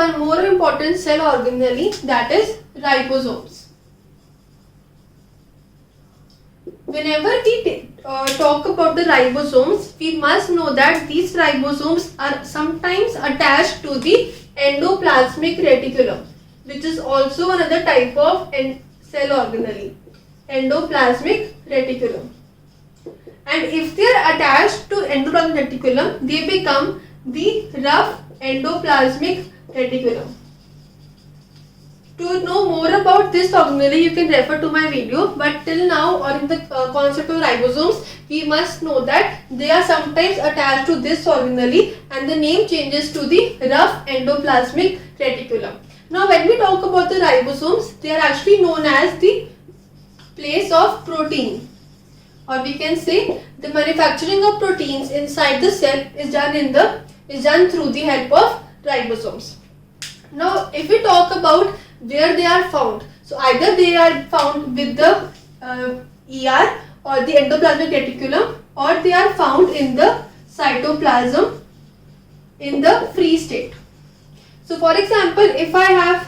one more important cell organelle, that is ribosomes. Whenever we talk about the ribosomes, we must know that these ribosomes are sometimes attached to the endoplasmic reticulum, which is also another type of cell organelle, endoplasmic reticulum. And if they are attached to endoplasmic reticulum, they become the rough endoplasmic reticulum. To know more about this organelle, you can refer to my video, but till now, or in the concept of ribosomes, we must know that they are sometimes attached to this organelle and the name changes to the rough endoplasmic reticulum. Now when we talk about the ribosomes, they are actually known as the place of protein, or we can say the manufacturing of proteins inside the cell is done through the help of ribosomes. Now if we talk about where they are found, so either they are found with the ER or the endoplasmic reticulum, or they are found in the cytoplasm in the free state. So for example, if I have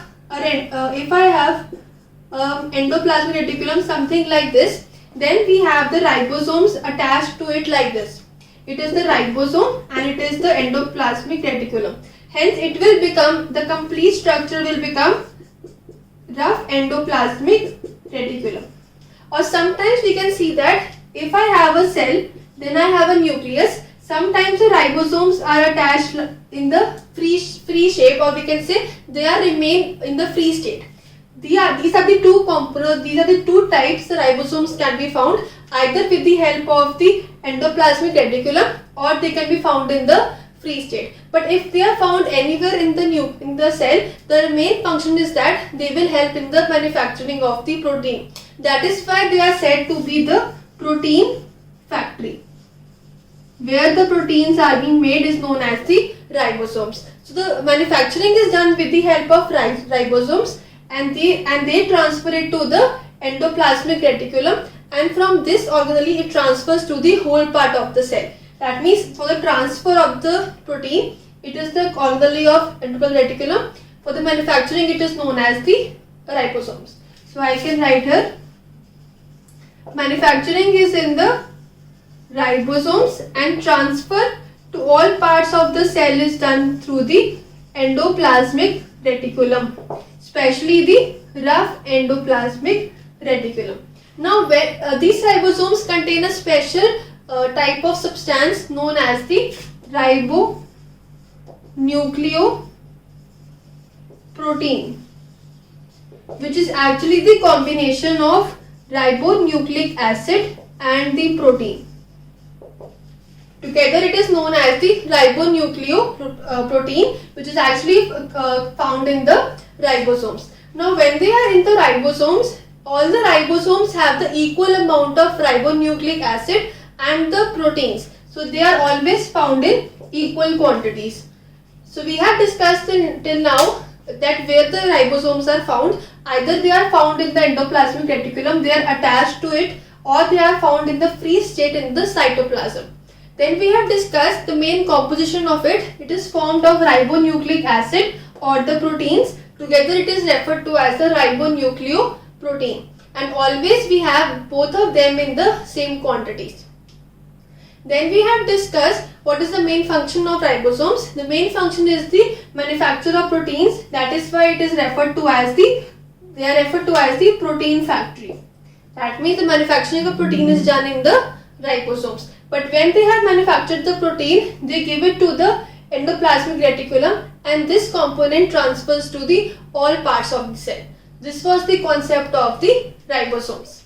endoplasmic reticulum something like this, then we have the ribosomes attached to it like this. It is the ribosome and it is the endoplasmic reticulum. Hence it will become, the complete structure will become rough endoplasmic reticulum. Or sometimes we can see that if I have a cell, then I have a nucleus. Sometimes the ribosomes are attached in the free shape, or we can say they are remain in the free state. These are the two components, these are the two types the ribosomes can be found, either with the help of the endoplasmic reticulum or they can be found in the free state. But if they are found anywhere in the cell, the main function is that they will help in the manufacturing of the protein. That is why they are said to be the protein factory. Where the proteins are being made is known as the ribosomes. So the manufacturing is done with the help of ribosomes, and they transfer it to the endoplasmic reticulum, and from this organelle it transfers to the whole part of the cell. That means for the transfer of the protein, it is the organelle of endoplasmic reticulum. For the manufacturing, it is known as the ribosomes. So I can write here, manufacturing is in the ribosomes and transfer to all parts of the cell is done through the endoplasmic reticulum, especially the rough endoplasmic reticulum. Now these ribosomes contain a special type of substance known as the ribonucleoprotein, which is actually the combination of ribonucleic acid and the protein. Together it is known as the ribonucleoprotein, which is actually found in the ribosomes. Now when they are in the ribosomes, all the ribosomes have the equal amount of ribonucleic acid and the proteins. So they are always found in equal quantities. So we have discussed till now that where the ribosomes are found, either they are found in the endoplasmic reticulum, they are attached to it, or they are found in the free state in the cytoplasm. Then we have discussed the main composition of it. It is formed of ribonucleic acid or the proteins. Together it is referred to as the ribonucleoprotein, and always we have both of them in the same quantities. Then we have discussed what is the main function of ribosomes. The main function is the manufacture of proteins. That is why it is referred to as the protein factory. That means the manufacturing of protein is done in the ribosomes. But when they have manufactured the protein, they give it to the endoplasmic reticulum, and this component transfers to the all parts of the cell. This was the concept of the ribosomes.